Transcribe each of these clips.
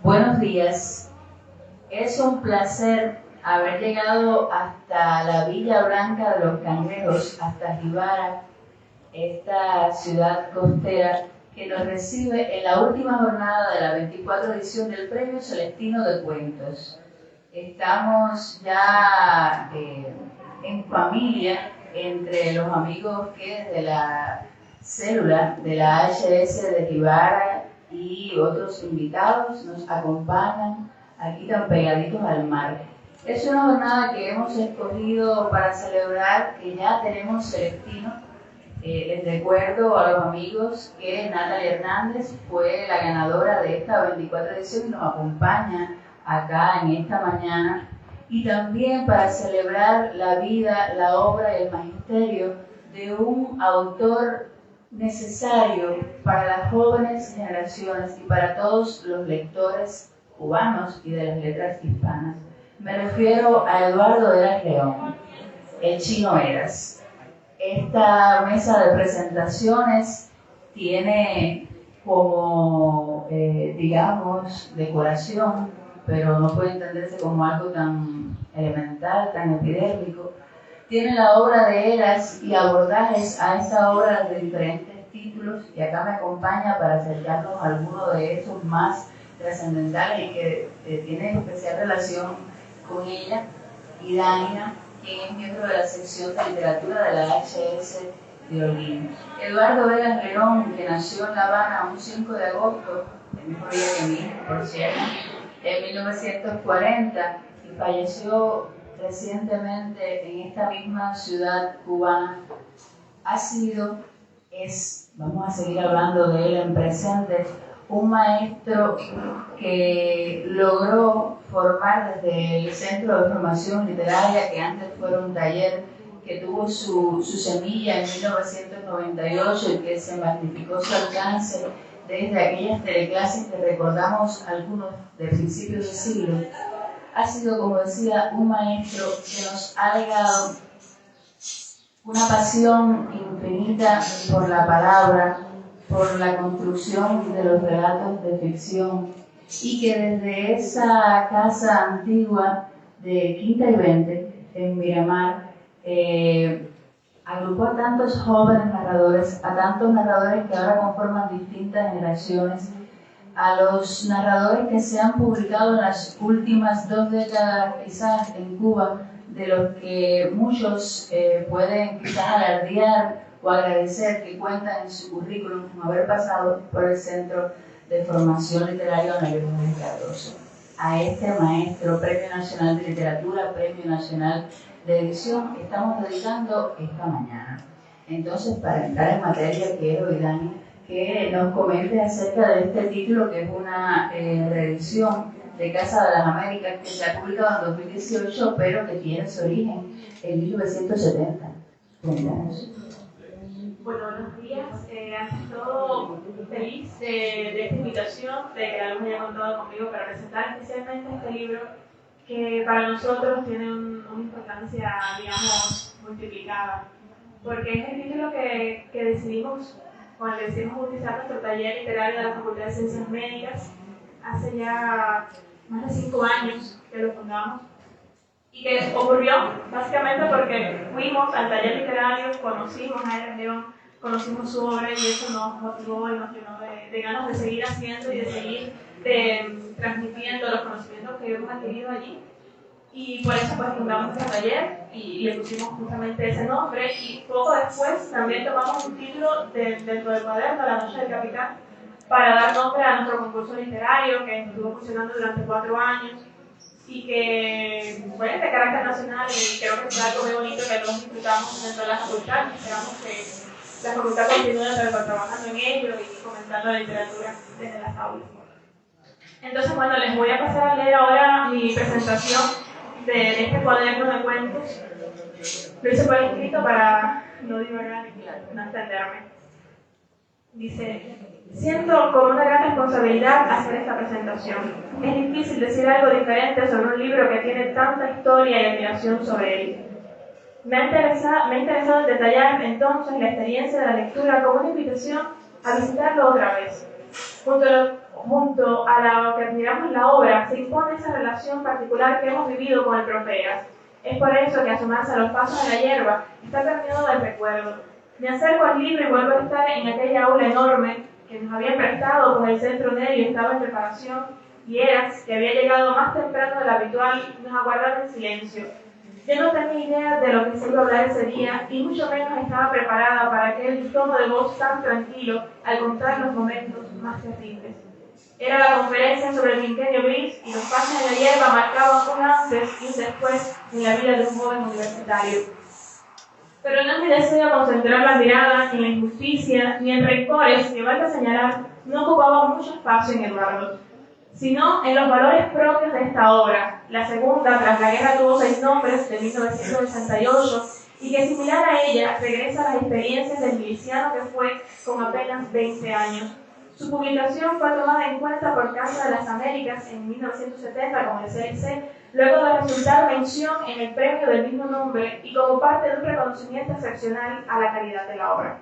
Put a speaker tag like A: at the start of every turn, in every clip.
A: Buenos días. Es un placer haber llegado hasta la Villa Blanca de los Cangrejos, hasta Jibara, esta ciudad costera que nos recibe en la última jornada de la 24 edición del Premio Celestino de Cuentos. Estamos ya en familia entre los amigos que desde la célula de la HS de Jibara y otros invitados nos acompañan aquí tan pegaditos al mar. Es una jornada que hemos escogido para celebrar que ya tenemos Celestino. Les recuerdo a los amigos que Natalia Hernández fue la ganadora de esta 24 edición y nos acompaña acá en esta mañana. Y también para celebrar la vida, la obra y el magisterio de un autor necesario para las jóvenes generaciones y para todos los lectores cubanos y de las letras hispanas. Me refiero a Eduardo Eras León, el Chino Eras. Esta mesa de presentaciones tiene como, digamos, decoración, pero no puede entenderse como algo tan elemental, tan epidérmico. Tiene la obra de Eras y abordajes a esa obra de diferentes títulos, y acá me acompaña para acercarnos a algunos de esos más trascendentales y que tienen especial relación con ella, y Dania, quien es miembro de la sección de literatura de la HS de Holguín. Eduardo Eras León, que nació en La Habana un 5 de agosto, el mismo día que mí, por cierto, en 1940, y falleció recientemente en esta misma ciudad cubana, ha sido, vamos a seguir hablando de él en presente, un maestro que logró formar desde el Centro de Formación Literaria, que antes fue un taller que tuvo su semilla en 1998 y que se magnificó su alcance desde aquellas teleclases que recordamos algunos de principios de siglo. Ha sido, como decía, un maestro que nos ha legado una pasión infinita por la palabra, por la construcción de los relatos de ficción, y que desde esa casa antigua de Quinta y 20 en Miramar agrupó a tantos jóvenes narradores, a tantos narradores que ahora conforman distintas generaciones, a los narradores que se han publicado en las últimas 2 décadas quizás en Cuba, de los que muchos pueden quizás alardear o agradecer que cuentan en su currículum con haber pasado por el Centro de Formación Literaria Ana Guerrero Cardoso. A este maestro, Premio Nacional de Literatura, Premio Nacional de Edición, estamos dedicando esta mañana. Entonces, para entrar en materia, quiero, Dani, que nos comente acerca de este título, que es una reedición de Casa de las Américas, que se ha publicado en 2018, pero que tiene su origen en 1970. Cuéntanos.
B: Bueno, buenos días. Ante todo, feliz de esta invitación, de que alguien haya contado conmigo para presentar especialmente este libro, que para nosotros tiene una importancia, digamos, multiplicada, porque es el título que decidimos, con el que decidimos bautizar nuestro taller literario de la Facultad de Ciencias Médicas hace ya más de 5 años que lo fundamos, y que ocurrió básicamente porque fuimos al taller literario, conocimos a Eras León, conocimos su obra, y eso nos motivó y nos llenó de ganas de seguir haciendo y de seguir transmitiendo los conocimientos que hemos adquirido allí. Y por eso pues fundamos este taller y le pusimos justamente ese nombre, y poco después también tomamos un título dentro del cuaderno La Noche del Capitán para dar nombre a nuestro concurso literario, que estuvo funcionando durante 4 años y que fue de carácter nacional, y creo que fue algo muy bonito que todos disfrutamos dentro de la facultad. Esperamos que la facultad continúe trabajando en ello y comentando la literatura desde las aulas. Entonces, bueno, les voy a pasar a leer ahora mi presentación de este cuaderno de cuentos. Lo hice por escrito para no divagar y no extenderme. Dice: siento como una gran responsabilidad hacer esta presentación. Es difícil decir algo diferente sobre un libro que tiene tanta historia y admiración sobre él. Me ha interesado detallar entonces la experiencia de la lectura como una invitación a visitarlo otra vez, junto a lo que admiramos la obra, se impone esa relación particular que hemos vivido con el Proteas. Es por eso que asomarse a los pasos de la hierba está permeado del recuerdo. Me acerco al libro y vuelvo a estar en aquella aula enorme que nos habían prestado, pues el centro medio estaba en reparación y Eras, que había llegado más temprano de lo habitual, nos aguardaba en silencio. Yo no tenía idea de lo que se iba a hablar ese día y mucho menos estaba preparada para aquel tono de voz tan tranquilo al contar los momentos más terribles. Era la conferencia sobre el quinquenio gris y los pasos de la hierba marcaban un antes y un después en la vida de un joven universitario. Pero no es mi deseo concentrar la mirada en la injusticia ni en rencores que, valga señalar, no ocupaban mucho espacio en Eduardo, sino en los valores propios de esta obra. La segunda, tras la guerra, tuvo 6 nombres, de 1968, y que similar a ella regresa a las experiencias del miliciano que fue con apenas 20 años. Su publicación fue tomada en cuenta por Casa de las Américas en 1970 con el CIC, luego de resultar mención en el premio del mismo nombre y como parte de un reconocimiento excepcional a la calidad de la obra.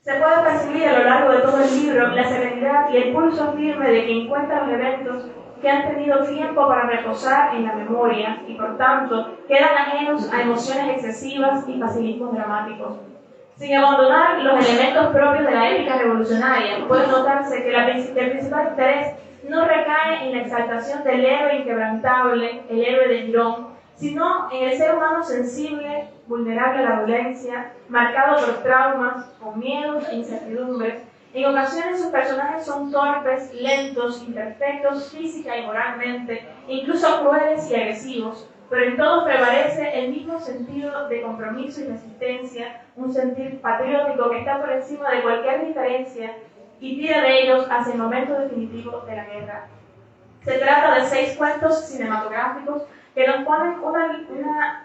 B: Se puede percibir a lo largo de todo el libro la serenidad y el pulso firme de quien cuenta los eventos que han tenido tiempo para reposar en la memoria y, por tanto, quedan ajenos a emociones excesivas y facilismos dramáticos. Sin abandonar los elementos propios de la épica revolucionaria, puede notarse que el principal interés no recae en la exaltación del héroe inquebrantable, el héroe de Girón, sino en el ser humano sensible, vulnerable a la violencia, marcado por traumas, con miedos e incertidumbres. En ocasiones sus personajes son torpes, lentos, imperfectos física y moralmente, incluso crueles y agresivos, pero en todos prevalece el mismo sentido de compromiso y resistencia, un sentir patriótico que está por encima de cualquier diferencia y tira de ellos hacia el momento definitivo de la guerra. Se trata de 6 cuentos cinematográficos que nos ponen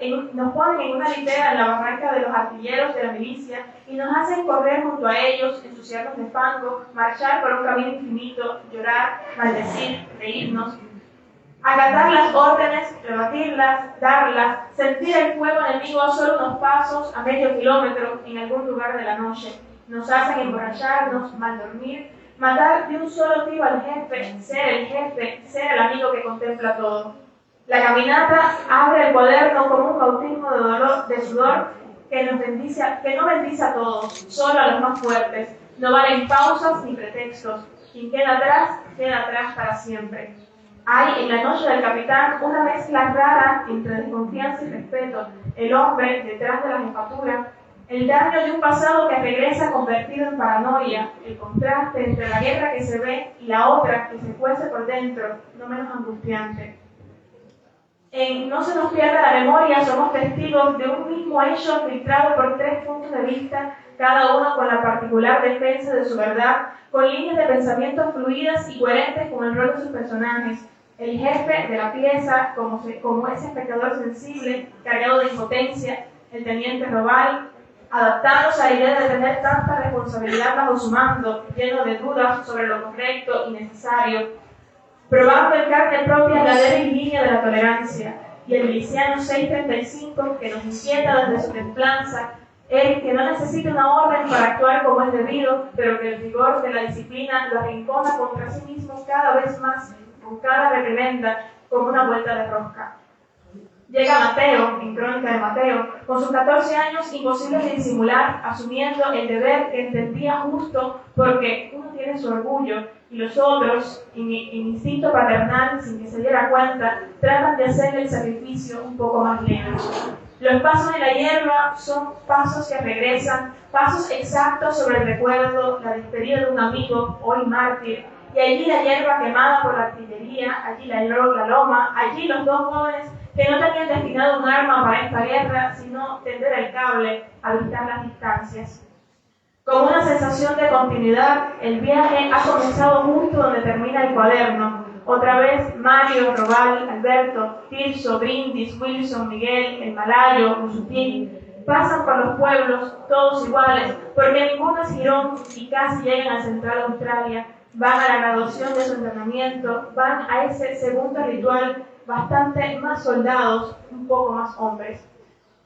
B: en una litera en la barranca de los artilleros de la milicia y nos hacen correr junto a ellos, ensuciarnos de fango, marchar por un camino infinito, llorar, maldecir, reírnos, acatar las órdenes, rebatirlas, darlas, sentir el fuego enemigo a solo unos pasos, a medio kilómetro, en algún lugar de la noche. Nos hacen emborracharnos, mal dormir, matar de un solo tiro al jefe, ser el amigo que contempla todo. La caminata abre el cuaderno como un bautismo de dolor, de sudor que no bendice a todos, solo a los más fuertes. No valen pausas ni pretextos. Quien queda atrás para siempre. Hay en la noche del capitán una mezcla rara entre desconfianza y respeto, el hombre detrás de la jefatura, el daño de un pasado que regresa convertido en paranoia, el contraste entre la guerra que se ve y la otra que se cuece por dentro, no menos angustiante. En No se nos pierda la memoria somos testigos de un mismo hecho filtrado por 3 puntos de vista, cada uno con la particular defensa de su verdad, con líneas de pensamiento fluidas y coherentes con el rol de sus personajes. El jefe de la pieza, como ese espectador sensible, cargado de impotencia, el teniente Robal, adaptándose a la idea de tener tanta responsabilidad bajo su mando, lleno de dudas sobre lo correcto y necesario, probando en carne propia la débil línea de la tolerancia, y el miliciano 635 que nos inquieta desde su templanza, el que no necesita una orden para actuar como es debido, pero que el rigor de la disciplina lo arrincona contra sí mismo cada vez más, con cada reprimenda, como una vuelta de rosca. Llega Mateo, en Crónica de Mateo, con sus 14 años imposibles de disimular, asumiendo el deber que entendía justo porque uno tiene su orgullo y los otros, en instinto paternal, sin que se diera cuenta, tratan de hacer el sacrificio un poco más lento. Los pasos de la hierba son pasos que regresan, pasos exactos sobre el recuerdo, la despedida de un amigo, hoy mártir, y allí la hierba quemada por la artillería, allí la loma, allí los 2 jóvenes que no tenían destinado un arma para esta guerra, sino tender el cable, habitar las distancias. Con una sensación de continuidad, el viaje ha comenzado justo donde termina el cuaderno. Otra vez, Mario, Robal, Alberto, Tirso, Brindis, Wilson, Miguel, El Malayo, Usutil, pasan por los pueblos, todos iguales, porque ninguno es Girón y casi llegan a Central Australia. Van a la graduación de su entrenamiento, van a ese segundo ritual, bastante más soldados, un poco más hombres.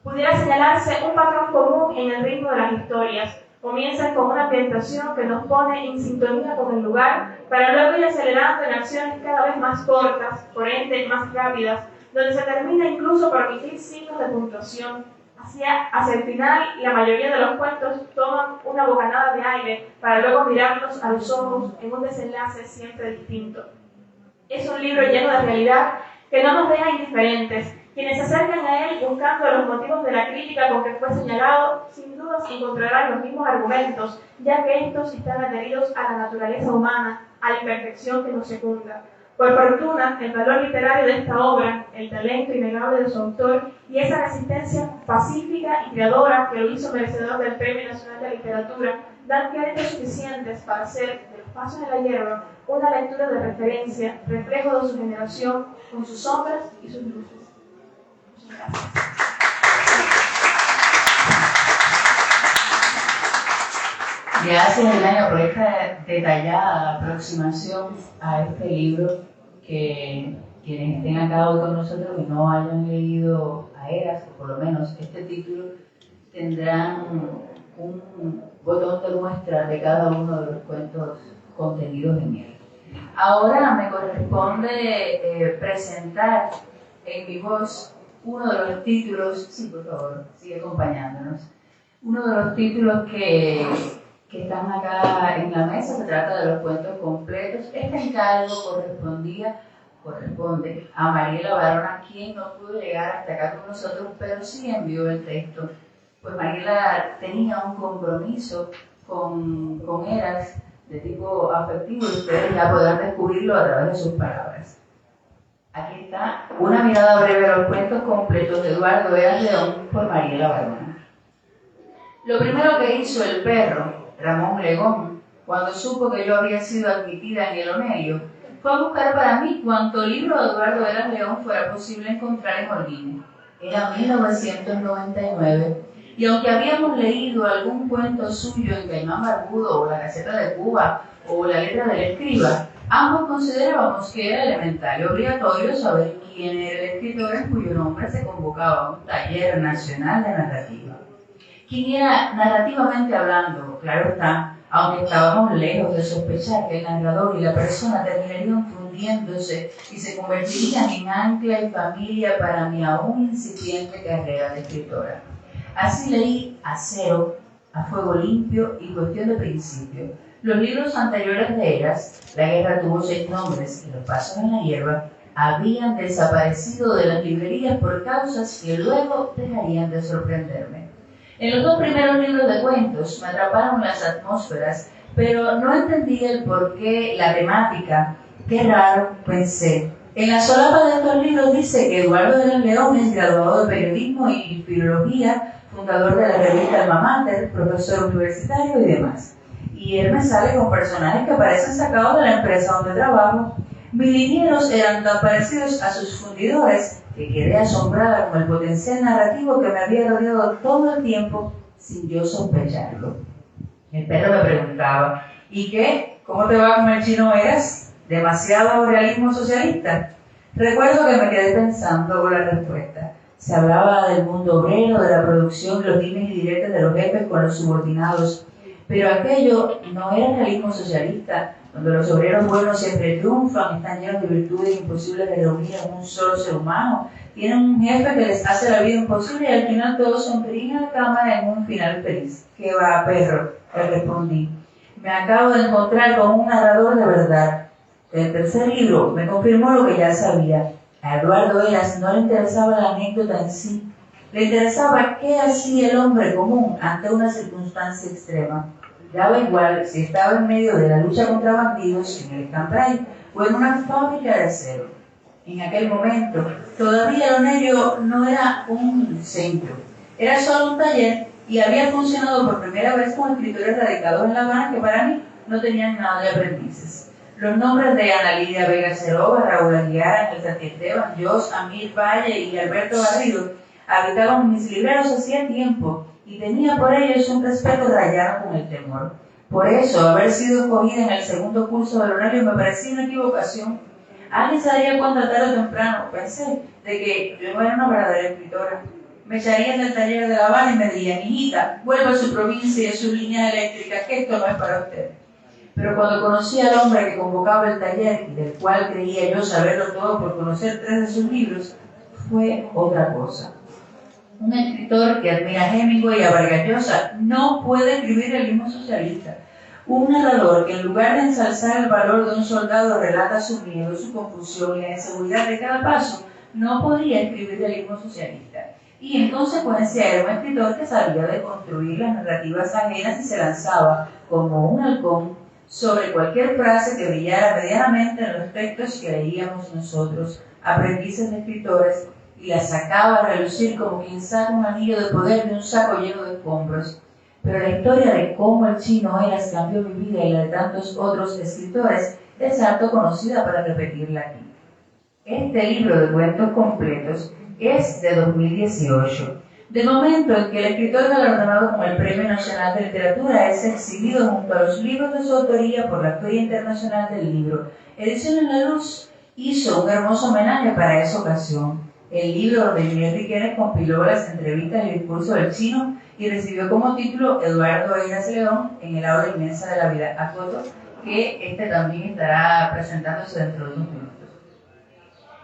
B: Pudiera señalarse un patrón común en el ritmo de las historias. Comienzan con una ambientación que nos pone en sintonía con el lugar, para luego ir acelerando en acciones cada vez más cortas, por ende más rápidas, donde se termina incluso por omitir signos de puntuación. Hacia el final, la mayoría de los cuentos toman una bocanada de aire para luego mirarnos a los ojos en un desenlace siempre distinto. Es un libro lleno de realidad que no nos deja indiferentes. Quienes se acercan a él buscando los motivos de la crítica con que fue señalado, sin dudas encontrarán los mismos argumentos, ya que estos están adheridos a la naturaleza humana, a la imperfección que nos secunda. Por fortuna, el valor literario de esta obra, el talento innegable de su autor y esa resistencia pacífica y creadora que lo hizo merecedor del Premio Nacional de Literatura, dan créditos suficientes para hacer de Los Pasos de la Hierba una lectura de referencia, reflejo de su generación, con sus sombras y sus luces.
A: Gracias, Elaine, por esta detallada aproximación a este libro, que quienes estén acá hoy con nosotros y no hayan leído a Eras, o por lo menos este título, tendrán un botón de muestra de cada uno de los cuentos contenidos en él. Ahora me corresponde presentar en mi voz uno de los títulos, sí, por favor, sigue acompañándonos, uno de los títulos que están acá en la mesa. Se trata de los cuentos completos. Este encargo corresponde a Mariela Barona, quien no pudo llegar hasta acá con nosotros, pero sí envió el texto. Pues Mariela tenía un compromiso con Eras de tipo afectivo, y ustedes ya podrán descubrirlo a través de sus palabras. Aquí está una mirada breve a los cuentos completos de Eduardo Eras León por Mariela Barona. Lo primero que hizo el perro, Ramón Legón, cuando supo que yo había sido admitida en el Onelio, fue a buscar para mí cuanto libro de Eduardo Eras León fuera posible encontrar en Holguín. Era 1999, y aunque habíamos leído algún cuento suyo en Caimán Barbudo, o La Gaceta de Cuba, o La Letra del Escriba, ambos considerábamos que era elemental y obligatorio saber quién era el escritor en cuyo nombre se convocaba un taller nacional de narrativa. ¿Quién era narrativamente hablando? Claro está, aunque estábamos lejos de sospechar que el narrador y la persona terminarían fundiéndose y se convertirían en ancla y familia para mi aún incipiente carrera de escritora. Así leí Acero, A Fuego Limpio y Cuestión de Principio. Los libros anteriores de Eras, La Guerra tuvo 6 nombres y Los Pasos en la Hierba, habían desaparecido de las librerías por causas que luego dejarían de sorprenderme. En los 2 primeros libros de cuentos me atraparon las atmósferas, pero no entendía el porqué, la temática. Qué raro, pensé. En la solapa de estos libros dice que Eduardo Eras León es graduado de periodismo y filología, fundador de la revista Alma Mater, profesor universitario y demás. Y él me sale con personajes que parecen sacados de la empresa donde trabajo. Mis linieros eran tan parecidos a sus fundidores que quedé asombrada con el potencial narrativo que me había rodeado todo el tiempo sin yo sospecharlo. El perro me preguntaba, ¿y qué? ¿Cómo te va con el chino Eras? ¿Demasiado realismo socialista? Recuerdo que me quedé pensando con la respuesta. Se hablaba del mundo obrero, de la producción, de los dimes y diretes de los jefes con los subordinados, pero aquello no era realismo socialista, donde los obreros buenos siempre triunfan, están llenos de virtudes imposibles de reunir en un solo ser humano, tienen un jefe que les hace la vida imposible y al final todos sonríen a la cámara en un final feliz. ¿Qué va, perro?, le respondí. Me acabo de encontrar con un narrador de verdad. El tercer libro me confirmó lo que ya sabía. A Eduardo Eras no le interesaba la anécdota en sí, le interesaba qué hacía el hombre común ante una circunstancia extrema. Daba igual si estaba en medio de la lucha contra bandidos en el Cambrai o en una fábrica de acero. En aquel momento, todavía el Onelio no era un centro, era solo un taller y había funcionado por primera vez con escritores radicados en La Habana que para mí no tenían nada de aprendices. Los nombres de Ana Lidia Vega Cerova, Raúl Aguiar, Ángel Santiesteban, Jos, Amir Valle y Alberto Garrido habitaban en mis libreros hacía tiempo y tenía por ellos un respeto rayado con el temor. Por eso, haber sido escogida en el segundo curso del Onelio me parecía una equivocación. Alguien se daría cuenta tarde o temprano, pensé, de que yo no era una verdadera escritora.
C: Me echarían del taller de La Habana y me dirían: hijita, vuelva a su provincia y a su línea eléctrica, que esto no es para usted. Pero cuando conocí al hombre que convocaba el taller y del cual creía yo saberlo todo por conocer 3 de sus libros, fue otra cosa. Un escritor que admira a Hemingway y a Vargas Llosa no puede escribir el himno socialista. Un narrador que en lugar de ensalzar el valor de un soldado relata su miedo, su confusión y la inseguridad de cada paso, no podría escribir el himno socialista. Y en consecuencia era un escritor que sabía de construir las narrativas ajenas y se lanzaba como un halcón sobre cualquier frase que brillara medianamente en los textos que leíamos nosotros, aprendices de escritores, y la sacaba a relucir como quien saca un anillo de poder de un saco lleno de escombros. Pero la historia de cómo el chino Eras cambió mi vida y la de tantos otros escritores es harto conocida para repetirla aquí. Este libro de cuentos completos es de 2018, del momento en que el escritor galardonado con el Premio Nacional de Literatura es exhibido junto a los libros de su autoría por la Feria Internacional del Libro. Ediciones La Luz hizo un hermoso homenaje para esa ocasión. El libro donde Miguel Riquenes compiló las entrevistas y el discurso del chino y recibió como título Eduardo Eras León en el aula inmensa de la vida. Acoto que este también estará presentándose dentro de unos minutos.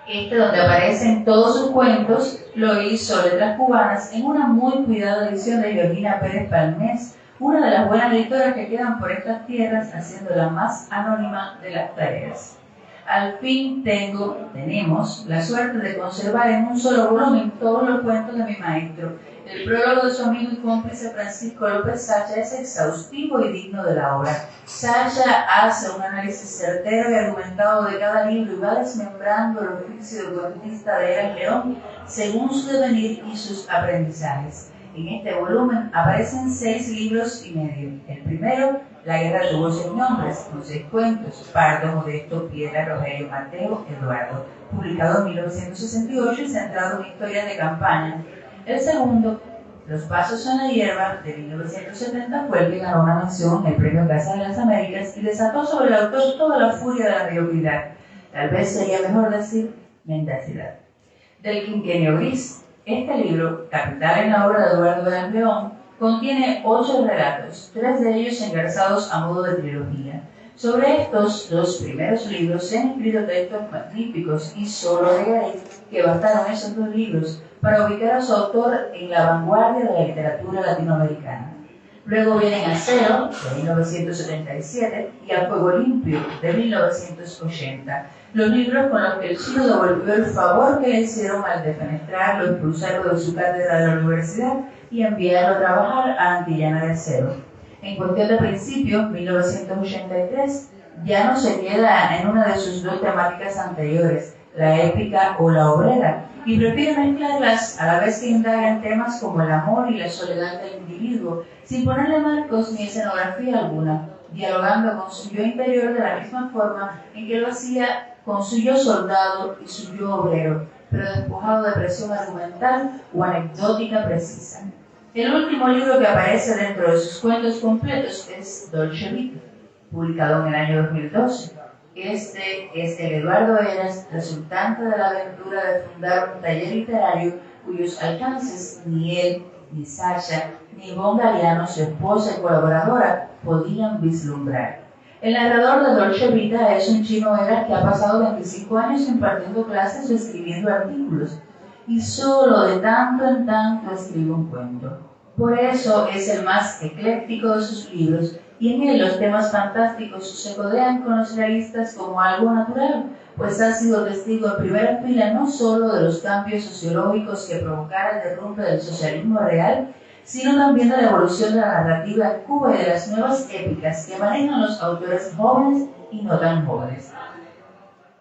C: Este, donde aparecen todos sus cuentos, lo hizo Letras Cubanas en una muy cuidada edición de Georgina Pérez Palmés, una de las buenas editoras que quedan por estas tierras, haciendo la más anónima de las tareas. Al fin tenemos la suerte de conservar en un solo volumen todos los cuentos de mi maestro. El prólogo de su amigo y cómplice Francisco López Sacha es exhaustivo y digno de la obra. Sacha hace un análisis certero y argumentado de cada libro y va desmembrando el oficio de cuentista de Eras León según su devenir y sus aprendizajes. En este volumen aparecen 6 libros y medio. El primero, La guerra tuvo 6 nombres, con 6 cuentos: Pardo, Modesto, Piedra, Rogelio, Mateo, Eduardo, publicado en 1968 y centrado en historias de campaña. El segundo, Los pasos en la hierba, de 1970, fue el que ganó una mención en el Premio Casa de las Américas y desató sobre el autor toda la furia de la mediocridad. Tal vez sería mejor decir mendacidad. Del quinquenio gris, este libro, capital en la obra de Eduardo Eras León, contiene 8 relatos, 3 de ellos engarzados a modo de trilogía. Sobre estos 2 primeros libros se han escrito textos magníficos y solo agregaré que bastaron esos 2 libros para ubicar a su autor en la vanguardia de la literatura latinoamericana. Luego vienen Acero, de 1977, y A Fuego Limpio, de 1980, los libros con los que el chino devolvió el favor que le hicieron al defenestrarlo, expulsarlo de su cátedra de la universidad y enviarlo a trabajar a Antillana de Acero. En cuestión de principios, 1983, ya no se queda en una de sus 2 temáticas anteriores, la épica o la obrera, y prefiere mezclarlas a la vez que indaga en temas como el amor y la soledad del individuo, sin ponerle marcos ni escenografía alguna, dialogando con su yo interior de la misma forma en que lo hacía con su yo soldado y su yo obrero, pero despojado de presión argumental o anecdótica precisa. El último libro que aparece dentro de sus cuentos completos es Dolce Vita, publicado en el año 2012. Este es el Eduardo Eras, resultante de la aventura de fundar un taller literario cuyos alcances ni él, ni Sacha, ni Ivonne Galeano, su esposa y colaboradora, podían vislumbrar. El narrador de Dolce Vita es un chino Eras que ha pasado 25 años impartiendo clases o escribiendo artículos, y solo de tanto en tanto escribe un cuento. Por eso es el más ecléctico de sus libros, y en él los temas fantásticos se codean con los realistas como algo natural, pues ha sido testigo en primera fila no solo de los cambios sociológicos que provocaron el derrumbe del socialismo real, sino también de la evolución de la narrativa en Cuba y de las nuevas épicas que manejan los autores jóvenes y no tan jóvenes.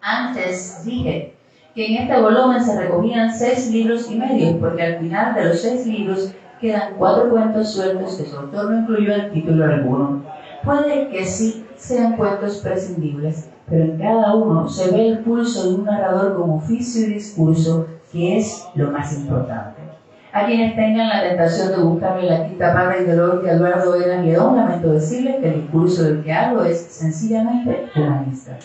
C: Antes dije que en este volumen se recogían 6 libros y medio, porque al final de los 6 libros quedan 4 cuentos sueltos que su autor no incluyó en título alguno. Puede que sí sean cuentos prescindibles, pero en cada uno se ve el pulso de un narrador con oficio y discurso, que es lo más importante. A quienes tengan la tentación de buscarle la quinta pata ideológica a Eduardo Eras León, lamento decirles que el discurso del que hablo es sencillamente humanista.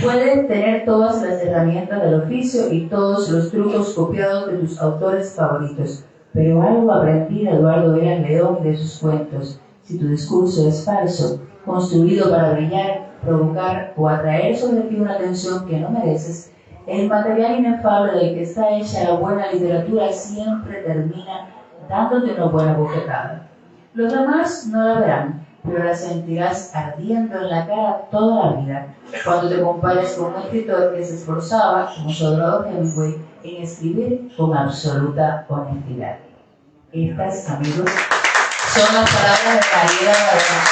C: Puedes tener todas las herramientas del oficio y todos los trucos copiados de tus autores favoritos,
A: pero algo aprendí de Eduardo Veras León y de sus cuentos. Si tu discurso es falso, construido para brillar, provocar o atraer sobre ti una atención que no mereces, el material inefable del que está hecha la buena literatura siempre termina dándote una buena bofetada. Los demás no la verán, pero la sentirás ardiendo en la cara toda la vida cuando te compares con un escritor que se esforzaba, como Salvador Hemingway, en escribir con absoluta honestidad. Estas, amigos, son las palabras de Mariela Barona.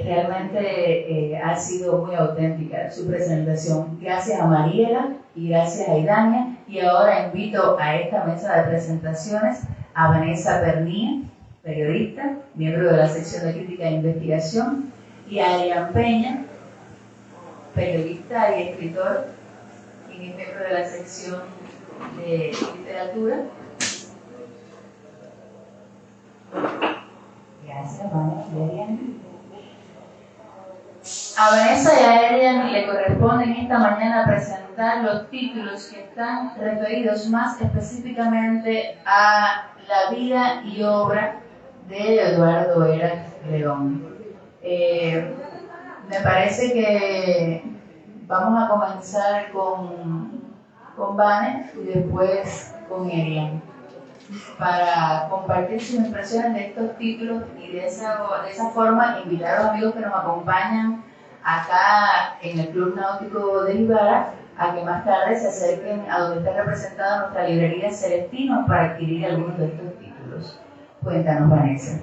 A: Realmente ha sido muy auténtica su presentación. Gracias a Mariela y gracias a Idania. Y ahora invito a esta mesa de presentaciones a Vanessa Pernía, periodista, miembro de la sección de crítica e investigación, y a Adrián Peña, periodista y escritor, y miembro de la sección de literatura. Gracias, Vanessa. A Vanessa y a Adrián le corresponden esta mañana presentar los títulos que están referidos más específicamente a la vida y obra de Eduardo Veras León. Me parece que vamos a comenzar con Vane y después con Adrián para compartir sus impresiones de estos títulos y de esa forma invitar a los amigos que nos acompañan acá en el Club Náutico de Ibarra a que más tarde se acerquen a donde está representada nuestra librería Celestino para adquirir algunos de estos títulos. Cuéntanos, Vanessa.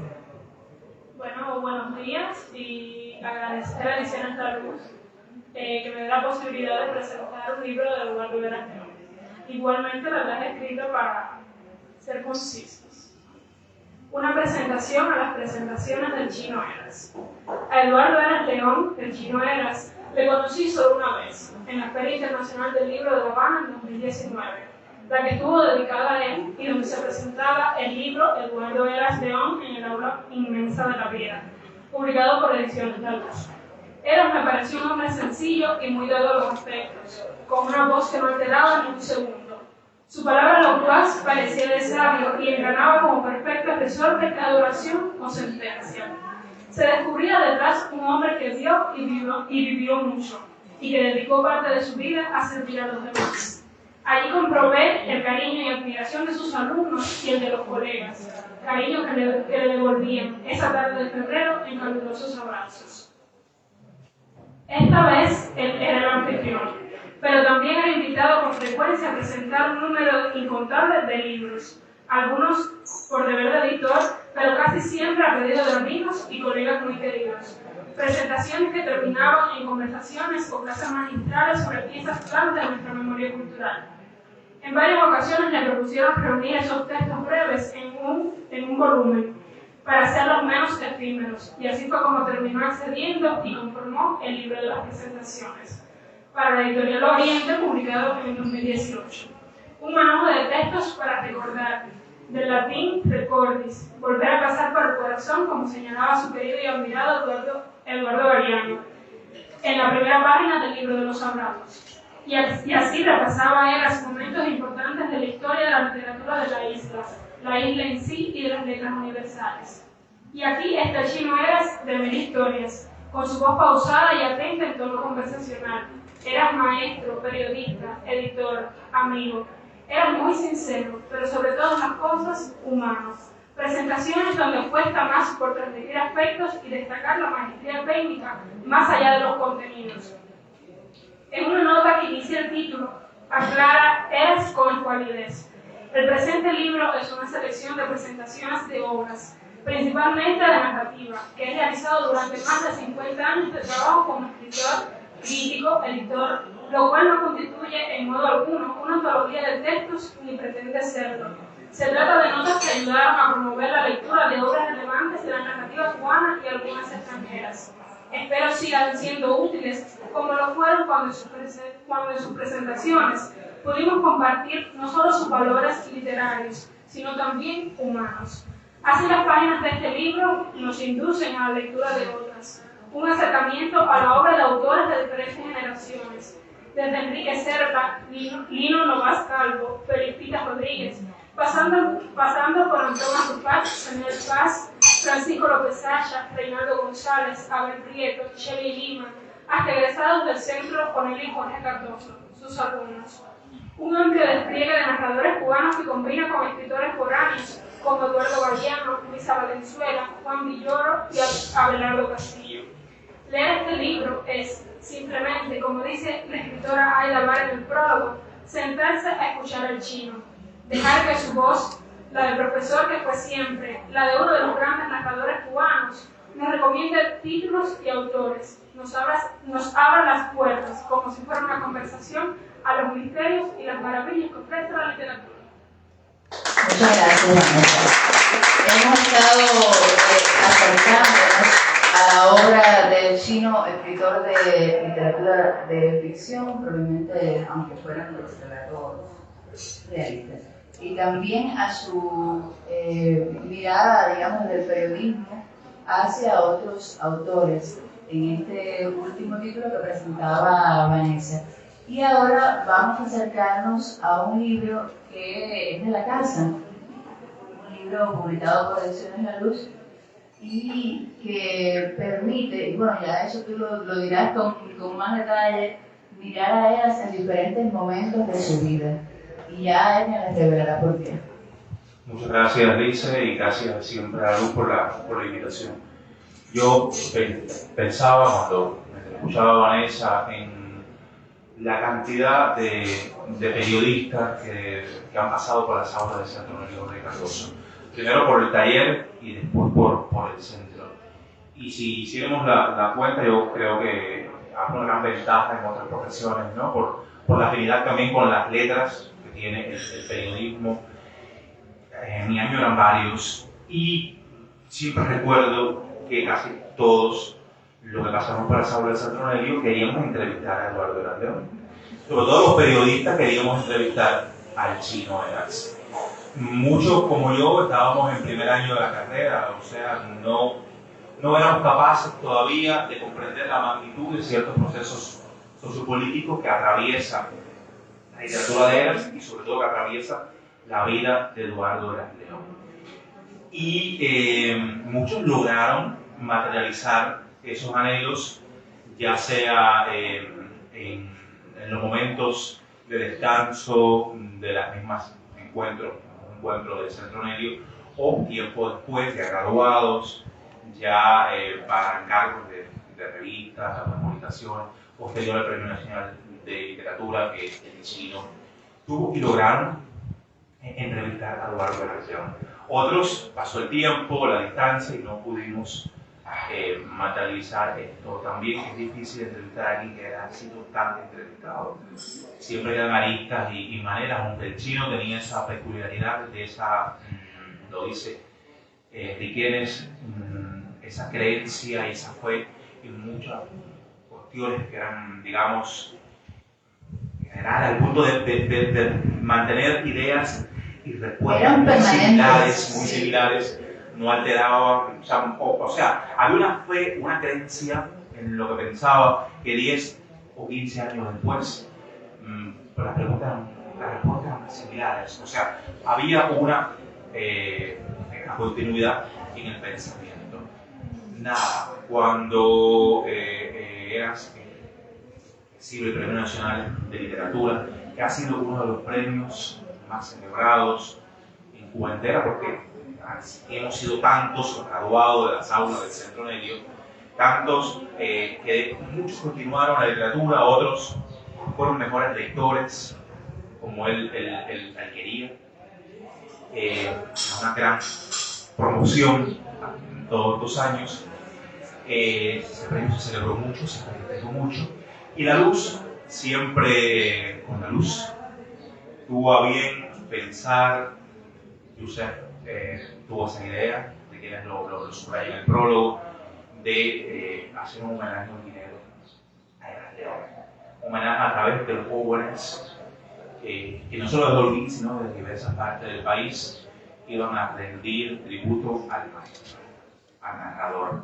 B: Bueno, buenos días y agradecer a Ediciones La Luz que me dé la posibilidad de presentar un libro de Eduardo Veras León. Igualmente lo he escrito para ser concisos. Una presentación a las presentaciones del Chino Eras. A Eduardo Veras León, el Chino Eras, le conocí solo una vez, en la Feria Internacional del Libro de La Habana en 2019, la que estuvo dedicada a él y donde se presentaba el libro Eduardo Veras León en el aula inmensa de la Piedra, publicado por Ediciones La Luz. Eras me pareció un hombre sencillo y muy dado a los aspectos, con una voz que no alteraba ni un segundo. Su palabra locuaz parecía de sabio y enganaba como perfecto expresor de cada oración o sentencia. Se descubría detrás un hombre que vio y vivió mucho, y que dedicó parte de su vida a servir a los demás. Allí comprobé el cariño y admiración de sus alumnos y el de los colegas, cariño que le devolvían esa tarde de febrero en calurosos abrazos. Esta vez él era el anfitrión, pero también era invitado con frecuencia a presentar un número incontable de libros, algunos por deber de editor, pero casi siempre a pedido de amigos y colegas muy queridos. Presentaciones que terminaban en conversaciones o clases magistrales sobre piezas claves de nuestra memoria cultural. En varias ocasiones le propusieron reunir esos textos breves en un volumen, para hacerlos menos efímeros, y así fue como terminó accediendo y conformó el libro de las presentaciones, para la editorial Oriente, publicado en 2018. Un manujo de textos para recordar, del latín recordis, volver a pasar por el corazón, como señalaba su querido y admirado Eduardo Galeano, en la primera página del libro de los Abrazos. Y así repasaba él los momentos importantes de la historia de la literatura de la isla en sí y de las letras universales. Y aquí está el Chino Eras de Mil Historias, con su voz pausada y atenta en tono conversacional. Eras maestro, periodista, editor, amigo. Era muy sincero, pero sobre todas las cosas, humano. Presentaciones donde cuesta más por transmitir aspectos y destacar la maestría técnica más allá de los contenidos. En una nota que inicia el título, aclara Eras con validez. El presente libro es una selección de presentaciones de obras, principalmente de narrativa, que he realizado durante más de 50 años de trabajo como escritor, crítico, editor, lo cual no constituye en modo alguno una antología de textos ni pretende serlo. Se trata de notas que ayudaron a promover la lectura de obras relevantes de la narrativa cubana y algunas extranjeras. Espero sigan siendo útiles como lo fueron cuando en sus presentaciones pudimos compartir no solo sus valores literarios, sino también humanos. Así las páginas de este libro nos inducen a la lectura de otras, un acercamiento a la obra de autores de diferentes generaciones,
D: desde Enrique Serpa, Lino Novas Calvo, Felipita Rodríguez, pasando por Antón Azupach, Samuel Paz, Francisco López Sacha, Reinaldo González, Abel Prieto, Shelly Lima, hasta egresados del Centro Cornelio Jorge Cardoso, sus alumnos. Un amplio despliegue de narradores cubanos que combina con escritores foráneos como Eduardo Galeano, Luisa Valenzuela, Juan Villoro y Abelardo Castillo. Leer este libro es, simplemente, como dice la escritora Aida Bar en el prólogo, sentarse a escuchar al chino, dejar que su voz, la del profesor que fue siempre, la de uno de los grandes narradores cubanos, nos recomiende títulos y autores, nos abra las puertas, como si fuera una conversación, a los misterios y las maravillas que ofrece la literatura.
A: Muchas gracias, Vanessa. Hemos estado acercándonos a la obra del chino, escritor de literatura de ficción, probablemente aunque fueran de los relatos realistas, y también a su mirada, digamos, del periodismo hacia otros autores, en este último título que presentaba Vanessa. Y ahora vamos a acercarnos a un libro que es de la casa, un libro publicado por Ediciones La Luz y que permite, y bueno, ya eso tú lo dirás con más detalle, mirar a ellas en diferentes momentos de su vida. Y ya ella les revelará por qué.
E: Muchas gracias, Lice, y gracias siempre a Luz por la invitación. Yo pensaba cuando escuchaba a Vanessa en la cantidad de periodistas que han pasado por las aulas del Centro Cornelio Jorge Cardoso. Primero por el taller y después por el centro. Y si hiciéramos la cuenta, yo creo que hay una gran ventaja en otras profesiones, ¿no? Por la afinidad también con las letras que tiene el periodismo. En mi año eran varios y siempre recuerdo que casi todos los que pasamos por las aulas del Centro Cornelio queríamos entrevistar a Eduardo León. Sobre todo los periodistas queríamos entrevistar al chino Eras. Muchos como yo estábamos en primer año de la carrera, o sea, no éramos capaces todavía de comprender la magnitud de ciertos procesos sociopolíticos que atraviesan la literatura de Eras y sobre todo que atraviesa la vida de Eduardo León. Y muchos lograron materializar esos anhelos, ya sea en los momentos de descanso de las mismas encuentros del Centro Cornelio, o tiempo después, ya graduados, ya para encargos de revistas, de comunicación, posterior al Premio Nacional de Literatura que el chino tuvo y lograron entrevistar a Eduardo León. Otros, pasó el tiempo, la distancia y no pudimos materializar esto. También es difícil entrevistar a alguien que ha sido tan entrevistado. Siempre quedan aristas y maneras, aunque el chino tenía esa peculiaridad de esa, lo dice Riquenes, esa creencia y esa fe en muchas cuestiones que eran, digamos, general al punto de mantener ideas y recuerdos muy similares, no alteraban, o sea, había una fe, una creencia en lo que pensaba que 10 o 15 años después las respuestas eran similares, o sea, había una continuidad en el pensamiento. Nada, cuando Eras recibe el Premio Nacional de Literatura, que ha sido uno de los premios más celebrados en Cuba entera, porque hemos sido tantos graduados de las aulas del Centro Cornelio, tantos que muchos continuaron la literatura, otros fueron mejores lectores, como él quería. Una gran promoción en todos los años. Ese premio se celebró mucho, se festejó mucho. Y La Luz, siempre con La Luz, tuvo a bien pensar, Yusef tuvo esa idea, de quienes lo subraya en el prólogo, de hacer un homenaje al dinero a Eras León. Un homenaje a través de los jóvenes que no solo de Holguín, sino de diversas partes del país, iban a rendir tributo al maestro, al narrador.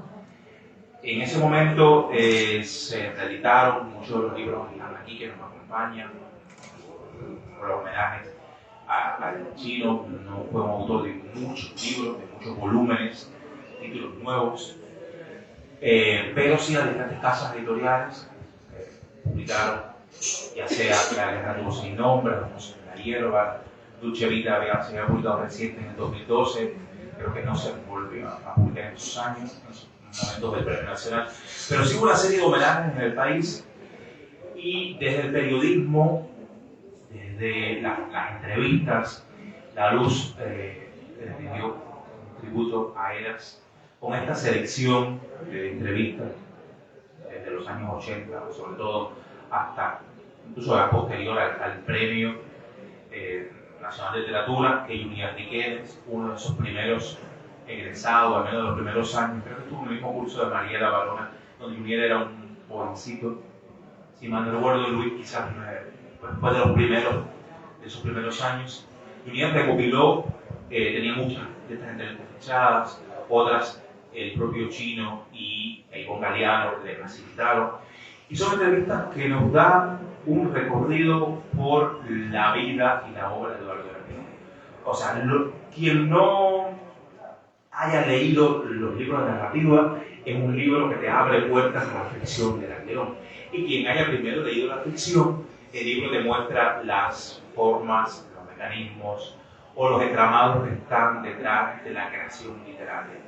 E: En ese momento se reeditaron muchos de los libros que están aquí, que nos acompañan, por los homenajes al chino. No fue un autor de muchos libros, de muchos volúmenes, títulos nuevos, pero sí a diferentes casas editoriales publicaron, ya sea La guerra tuvo sin nombre, Los mozos de la hierba, Dolce Vita se había publicado reciente en el 2012, creo que no se volvió a publicar en esos años, en esos momentos del Premio Nacional, pero sí hubo una serie de homenajes en el país, y desde el periodismo, desde las entrevistas, La Luz le rindió un tributo a Eras con esta selección de entrevistas desde los años 80, sobre todo hasta incluso la posterior al Premio Nacional de Literatura, que Junior Riquedes, uno de esos primeros egresados, al menos de los primeros años, creo que estuvo en el mismo curso de Mariela Barona, donde Junior era un jovencito, si mal no recuerdo, Luis quizás fue de los primeros, de esos primeros años. Junior recopiló, tenía muchas de estas entrevistas fechadas, otras el propio Chino y Ivonne Galeano le facilitaron, y son entrevistas que nos dan un recorrido por la vida y la obra de Eduardo Galeano. O sea, quien no haya leído los libros de narrativa, es un libro que te abre puertas a la ficción de Galeano. Y quien haya primero leído la ficción, el libro te muestra las formas, los mecanismos o los entramados que están detrás de la creación literaria.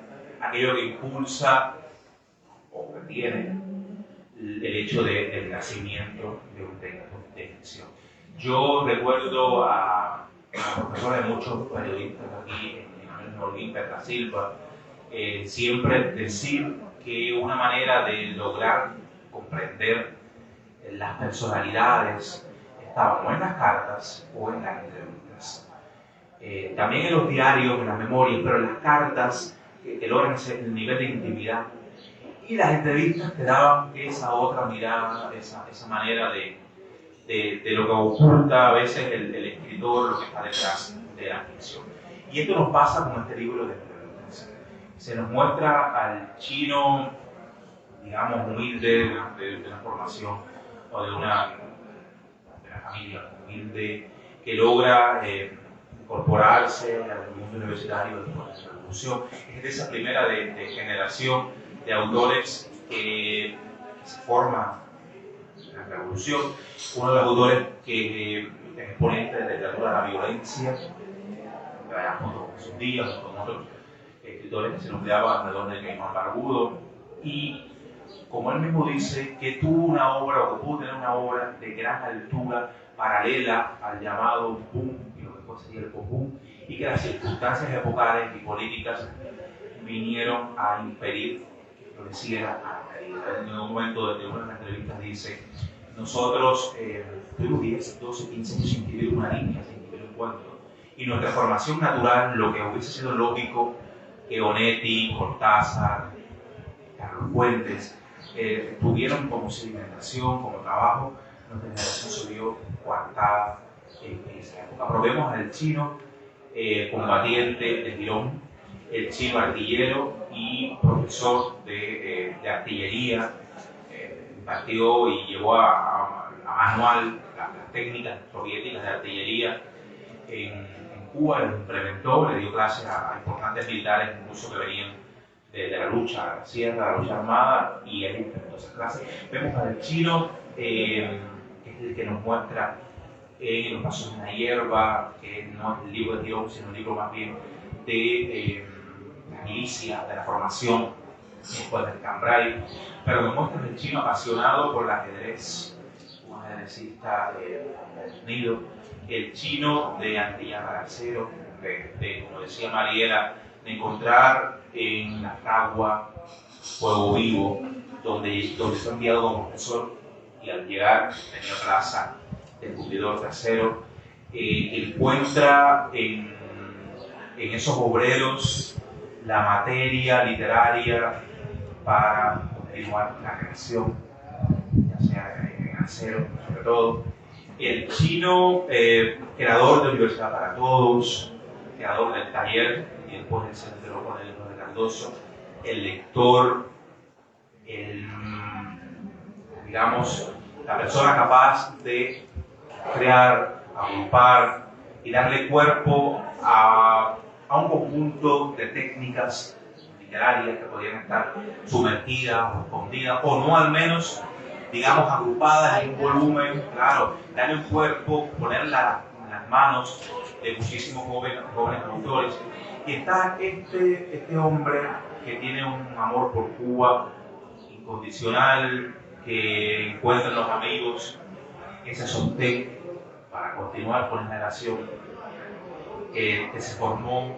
E: Aquello que impulsa o que tiene el hecho del nacimiento de un texto de ficción. Yo recuerdo a profesores de muchos periodistas aquí, en Holguín, Petra Silva, siempre decir que una manera de lograr comprender las personalidades estaba o en las cartas o en las entrevistas. También en los diarios, en las memorias, pero en las cartas que logran el nivel de intimidad. Y las entrevistas te daban esa otra mirada, esa manera de lo que oculta a veces el escritor, lo que está detrás de la ficción. Y esto nos pasa con este libro de entrevistas. Se nos muestra al chino, digamos, humilde, de una formación o de una familia humilde, que logra incorporarse al mundo universitario después de la revolución. Es de esa primera de generación de autores que se forman en la revolución. Uno de los autores que es exponente de literatura de la violencia, junto con sus días, con otros escritores que se nucleaban alrededor de Caimán Barbudo, y como él mismo dice, que tuvo una obra, o que pudo tener una obra de gran altura, paralela al llamado boom, y lo que después sería el post-boom, y que las circunstancias epocales y políticas vinieron a impedir que floreciera a la medida. En un momento de una de las entrevistas dice: nosotros tuvimos 10, 12, 15 años sin escribir una línea, sin escribir un cuento, y nuestra formación natural, lo que hubiese sido lógico que Onetti, Cortázar, Carlos Fuentes tuvieron como sedimentación, como trabajo, nuestra generación se vio coartada en esa época. Probemos al chino combatiente de Girón, el chino artillero y profesor de artillería, impartió y llevó a manual las técnicas soviéticas de artillería en Cuba, lo implementó, le dio clases a importantes militares, incluso que venían de la lucha a la sierra, la lucha armada, y él implementó esas clases. Vemos al chino, que es el que nos muestra Los pasos en la hierba, que no es el libro de Girón, sino un libro más bien de la milicia, de la formación después del Cambrai, pero nos muestra el chino apasionado por el ajedrez, un ajedrecista unido, el chino de Antillana Garcero, como decía Mariela, de encontrar en la fragua Fuego Vivo, donde fue enviado como profesor, y al llegar tenía plaza del cumplidor tercero, encuentra en esos obreros la materia literaria para continuar la creación, ya sea en acero, sobre todo. El chino, creador de Universidad para Todos, creador del taller y después del Centro de Cardoso, el lector digamos, la persona capaz de crear, agrupar y darle cuerpo a un conjunto de técnicas literarias que podrían estar sumergidas o escondidas, o no al menos, digamos, agrupadas en un volumen, claro, darle un cuerpo, poner en las manos de muchísimos jóvenes autores. Y está este hombre que tiene un amor por Cuba incondicional, que encuentra en los amigos ese sostén para continuar con la generación que se formó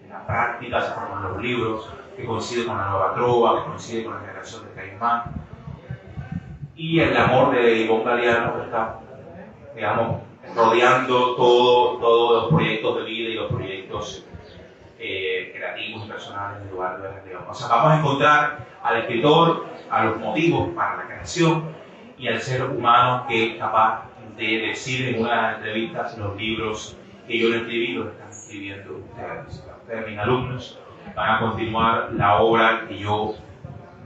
E: en la práctica, se formó en los libros, que coincide con la nueva trova, que coincide con la generación de Caimán, y el amor de Ivonne Galeano que está, digamos, rodeando todos los proyectos de vida y los proyectos creativos y personales de Eduardo Eras León. O sea, vamos a encontrar al escritor, a los motivos para la creación y al ser humano que es capaz de decir en unas entrevistas los libros que yo no escribí, los están escribiendo ustedes, mis alumnos, van a continuar la obra que yo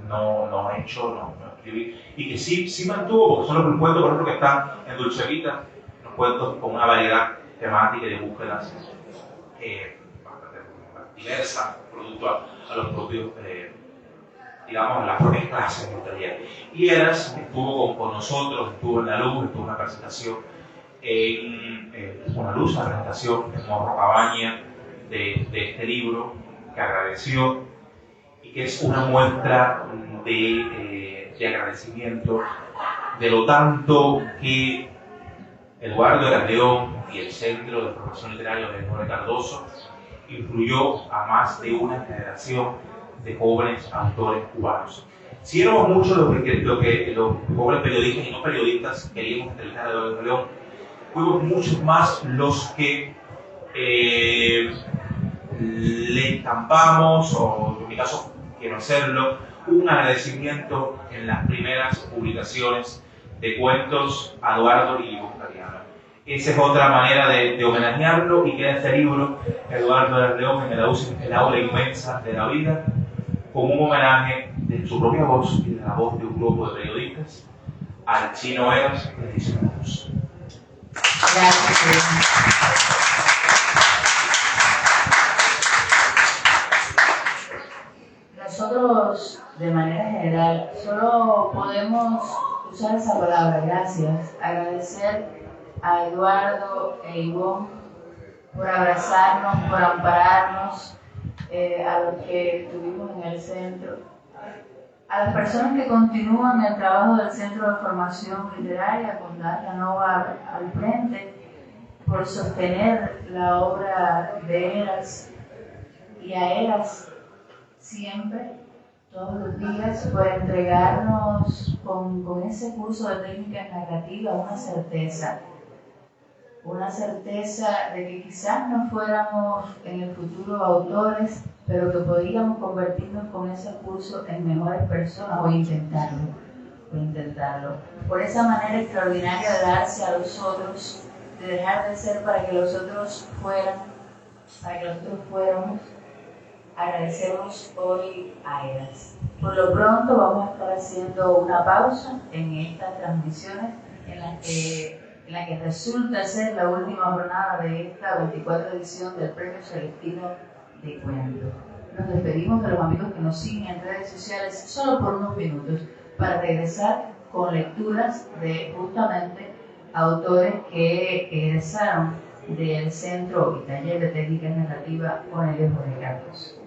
E: no he hecho, no escribí, y que sí mantuvo, porque son los cuentos, por ejemplo, que están en Dulce Vita, los cuentos con una variedad temática y de búsquedas diversas, producto a los propios, digamos, las propias clases del taller. Y Eras estuvo con nosotros, estuvo en la luz, estuvo en una presentación una presentación en Morro Cabaña de este libro, que agradeció y que es una muestra de agradecimiento de lo tanto que Eduardo Eras León y el Centro de Formación Literaria de Jorge Cardoso influyó a más de una generación de jóvenes autores cubanos. Si éramos muchos lo que los jóvenes periodistas y no periodistas queríamos entrevistar a Eduardo Eras León, fuimos muchos más los que le estampamos, o en mi caso quiero hacerlo, un agradecimiento en las primeras publicaciones de cuentos a Eduardo y Ivonne Galeano. Esa es otra manera de homenajearlo, y queda este libro, Eduardo Eras León en el aula inmensa de la vida, como un homenaje de su propia voz y de la voz de un grupo de periodistas al Chino Eras de Ediciones.
A: Gracias. Nosotros, de manera general, solo podemos usar esa palabra, gracias, agradecer a Eduardo e Ivonne por abrazarnos, por ampararnos, a los que estuvimos en el centro, a las personas que continúan el trabajo del Centro de Formación Literaria con Dalia Nova al frente, por sostener la obra de Eras, y a Eras siempre, todos los días, por entregarnos con ese curso de técnicas narrativas una certeza de que quizás no fuéramos en el futuro autores, pero que podríamos convertirnos con ese curso en mejores personas, o intentarlo. Por esa manera extraordinaria de darse a los otros, de dejar de ser para que los otros fueran, para que nosotros fuéramos. Agradecemos hoy a Eras. Por lo pronto vamos a estar haciendo una pausa en estas transmisiones en la que resulta ser la última jornada de esta 24 edición del Premio Celestino de Cuento. Nos despedimos de los amigos que nos siguen en redes sociales solo por unos minutos, para regresar con lecturas de justamente autores que egresaron del Centro y Taller de Técnicas Narrativas Cornelio Jorge Cardoso.